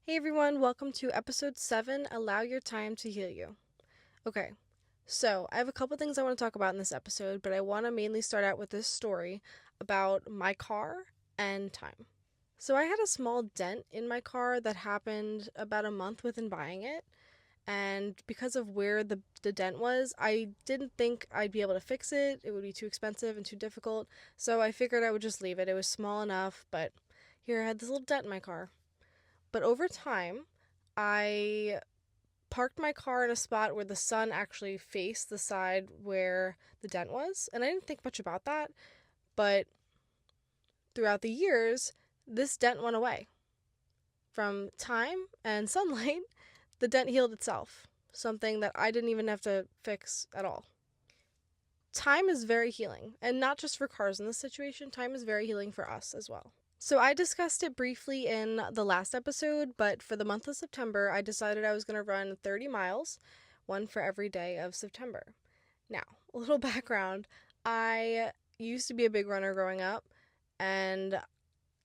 Hey everyone, welcome to episode 7, Allow Your Time to Heal You. Okay, so I have a couple things I want to talk about in this episode, but I want to mainly start out with this story about my car and time. So I had a small dent in my car that happened about a month within buying it, and because of where the dent was, I didn't think I'd be able to fix it. It would be too expensive and too difficult, so I figured I would just leave it. It was small enough, but here I had this little dent in my car. But over time, I parked my car in a spot where the sun actually faced the side where the dent was, and I didn't think much about that, but throughout the years, this dent went away. From time and sunlight, the dent healed itself, something that I didn't even have to fix at all. Time is very healing, and not just for cars in this situation, time is very healing for us as well. So I discussed it briefly in the last episode, but for the month of September, I decided I was going to run 30 miles, one for every day of September. Now, a little background. I used to be a big runner growing up, and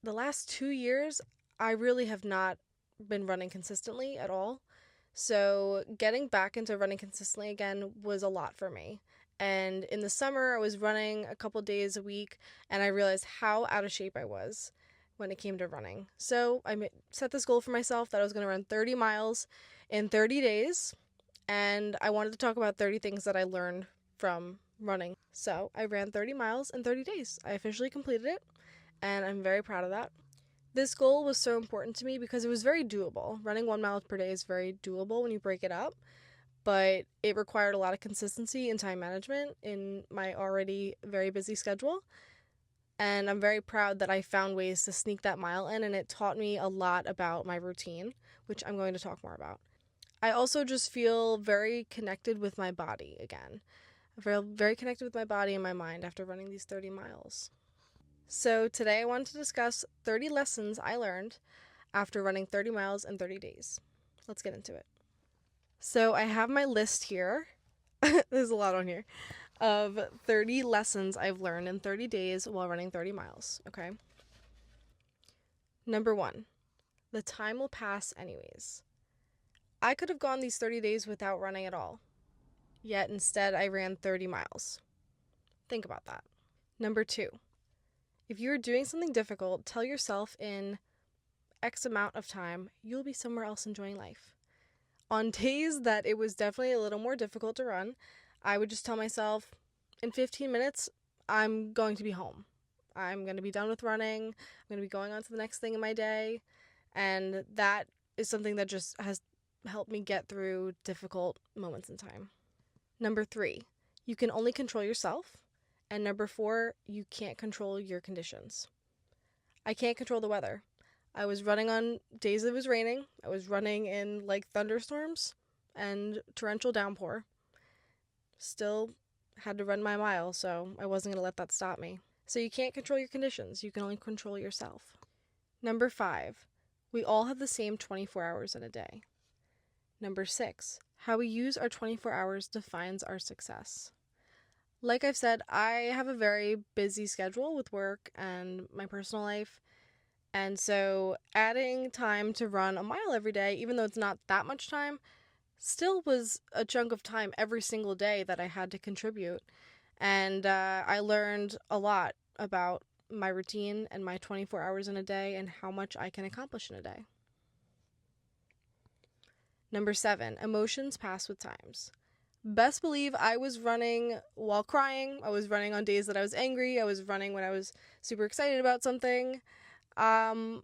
the last 2 years, I really have not been running consistently at all. So getting back into running consistently again was a lot for me. And in the summer, I was running a couple days a week, and I realized how out of shape I was when it came to running. So I set this goal for myself that I was going to run 30 miles in 30 days, and I wanted to talk about 30 things that I learned from running. So I ran 30 miles in 30 days. I officially completed it, and I'm very proud of that. This goal was so important to me because it was very doable. Running 1 mile per day is very doable when you break it up, but it required a lot of consistency and time management in my already very busy schedule. And I'm very proud that I found ways to sneak that mile in, and it taught me a lot about my routine, which I'm going to talk more about. I also just feel very connected with my body again. I feel very connected with my body and my mind after running these 30 miles. So today I wanted to discuss 30 lessons I learned after running 30 miles in 30 days. Let's get into it. So I have my list here. There's a lot on here. Of 30 lessons I've learned in 30 days while running 30 miles, okay? Number 1, the time will pass anyways. I could have gone these 30 days without running at all, yet instead I ran 30 miles. Think about that. Number 2, if you're doing something difficult, tell yourself in X amount of time, you'll be somewhere else enjoying life. On days that it was definitely a little more difficult to run, I would just tell myself, in 15 minutes, I'm going to be home. I'm going to be done with running. I'm going to be going on to the next thing in my day. And that is something that just has helped me get through difficult moments in time. Number 3, you can only control yourself. And number 4, you can't control your conditions. I can't control the weather. I was running on days it was raining. I was running in thunderstorms and torrential downpour. Still had to run my mile, so I wasn't going to let that stop me. So you can't control your conditions. You can only control yourself. Number 5, we all have the same 24 hours in a day. Number 6, how we use our 24 hours defines our success. Like I've said, I have a very busy schedule with work and my personal life. And so adding time to run a mile every day, even though it's not that much time, still was a chunk of time every single day that I had to contribute. And I learned a lot about my routine and my 24 hours in a day and how much I can accomplish in a day. Number 7, emotions pass with times. Best believe I was running while crying. I was running on days that I was angry. I was running when I was super excited about something. I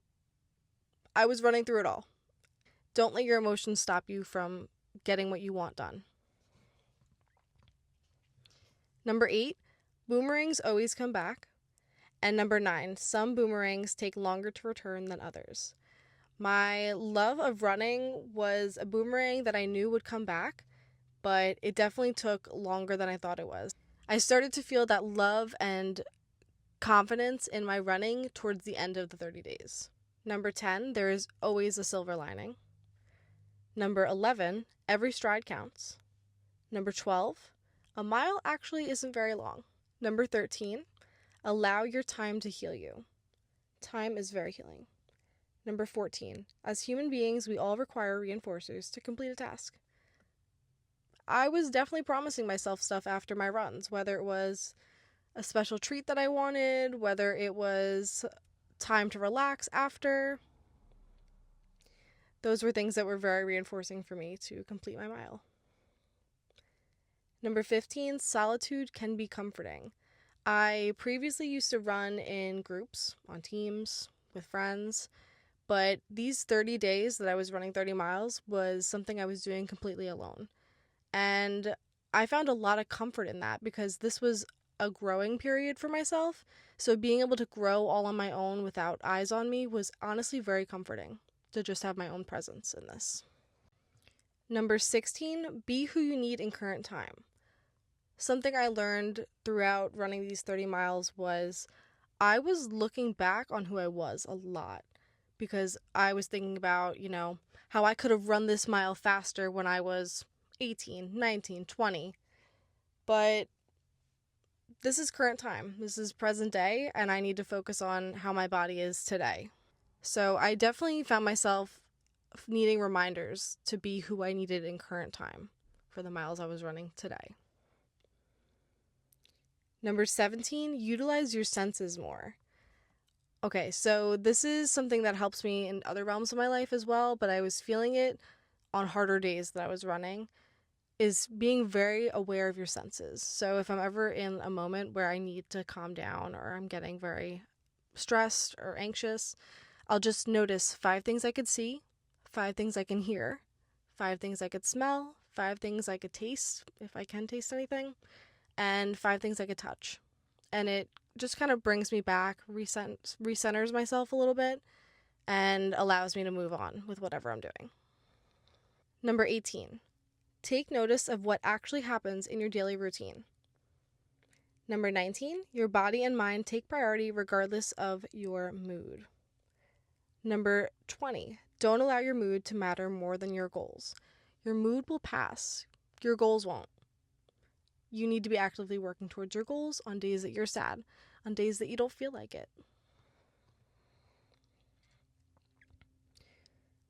was running through it all. Don't let your emotions stop you from getting what you want done. Number 8, boomerangs always come back. And number 9, some boomerangs take longer to return than others. My love of running was a boomerang that I knew would come back, but it definitely took longer than I thought it was. I started to feel that love and confidence in my running towards the end of the 30 days. Number 10, there is always a silver lining. Number 11, every stride counts. Number 12, a mile actually isn't very long. Number 13, allow your time to heal you. Time is very healing. Number 14. As human beings, we all require reinforcers to complete a task. I was definitely promising myself stuff after my runs, whether it was a special treat that I wanted, whether it was time to relax after. Those were things that were very reinforcing for me to complete my mile. Number 15, solitude can be comforting. I previously used to run in groups, on teams, with friends, but these 30 days that I was running 30 miles was something I was doing completely alone. And I found a lot of comfort in that because this was a growing period for myself. So being able to grow all on my own without eyes on me was honestly very comforting to just have my own presence in this. Number 16, be who you need in current time. Something I learned throughout running these 30 miles was I was looking back on who I was a lot because I was thinking about, how I could have run this mile faster when I was 18, 19, 20. But this is current time. This is present day, and I need to focus on how my body is today. So I definitely found myself needing reminders to be who I needed in current time for the miles I was running today. Number 17, utilize your senses more. Okay, so this is something that helps me in other realms of my life as well, but I was feeling it on harder days that I was running, is being very aware of your senses. So if I'm ever in a moment where I need to calm down or I'm getting very stressed or anxious, I'll just notice 5 things I could see, 5 things I can hear, 5 things I could smell, 5 things I could taste, if I can taste anything, and 5 things I could touch. And it just kind of brings me back, recenters myself a little bit, and allows me to move on with whatever I'm doing. Number 18, take notice of what actually happens in your daily routine. Number 19, your body and mind take priority regardless of your mood. Number 20, don't allow your mood to matter more than your goals. Your mood will pass. Your goals won't. You need to be actively working towards your goals on days that you're sad, on days that you don't feel like it.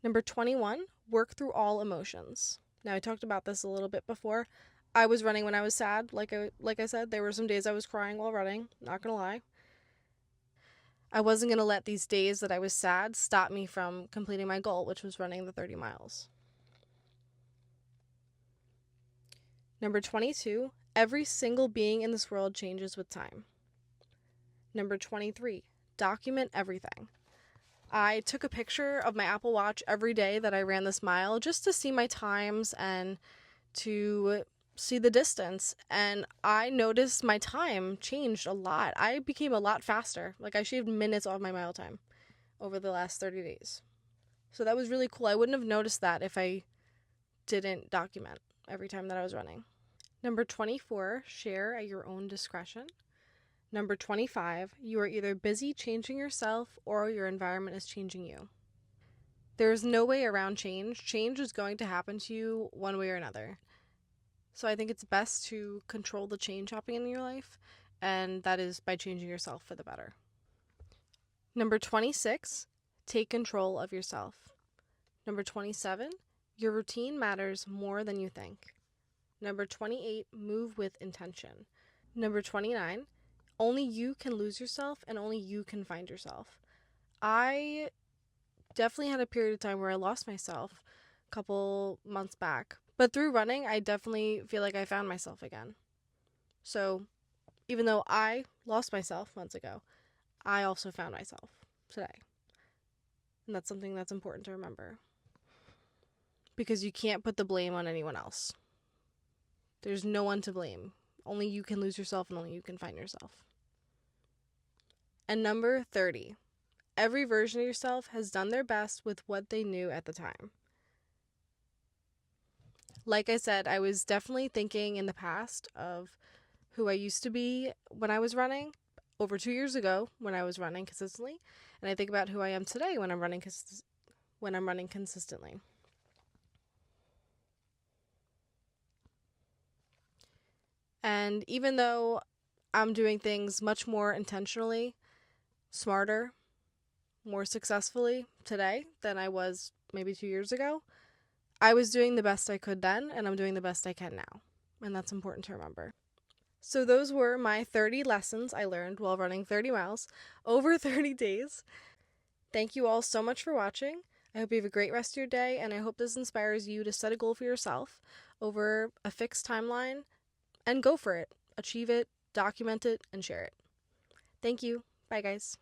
Number 21, work through all emotions. Now, I talked about this a little bit before. I was running when I was sad. Like I said, there were some days I was crying while running, not gonna lie. I wasn't gonna let these days that I was sad stop me from completing my goal, which was running the 30 miles. Number 22, every single being in this world changes with time. Number 23, document everything. I took a picture of my Apple Watch every day that I ran this mile just to see my times and to see the distance. And I noticed my time changed a lot. I became a lot faster. Like, I shaved minutes off my mile time over the last 30 days. So that was really cool. I wouldn't have noticed that if I didn't document every time that I was running. Number 24, share at your own discretion. Number 25, you are either busy changing yourself or your environment is changing you. There is no way around change. Change is going to happen to you one way or another. So I think it's best to control the change happening in your life, and that is by changing yourself for the better. Number 26, take control of yourself. Number 27, your routine matters more than you think. Number 28, move with intention. Number 29, only you can lose yourself and only you can find yourself. I definitely had a period of time where I lost myself a couple months back. But through running, I definitely feel like I found myself again. So even though I lost myself months ago, I also found myself today. And that's something that's important to remember. Because you can't put the blame on anyone else. There's no one to blame. Only you can lose yourself and only you can find yourself. And number 30, every version of yourself has done their best with what they knew at the time. Like I said, I was definitely thinking in the past of who I used to be when I was running over 2 years ago when I was running consistently. And I think about who I am today when I'm running consistently. And even though I'm doing things much more intentionally, smarter, more successfully today than I was maybe 2 years ago. I was doing the best I could then, and I'm doing the best I can now. And that's important to remember. So those were my 30 lessons I learned while running 30 miles over 30 days. Thank you all so much for watching. I hope you have a great rest of your day, and I hope this inspires you to set a goal for yourself over a fixed timeline and go for it. Achieve it, document it, and share it. Thank you. Bye, guys.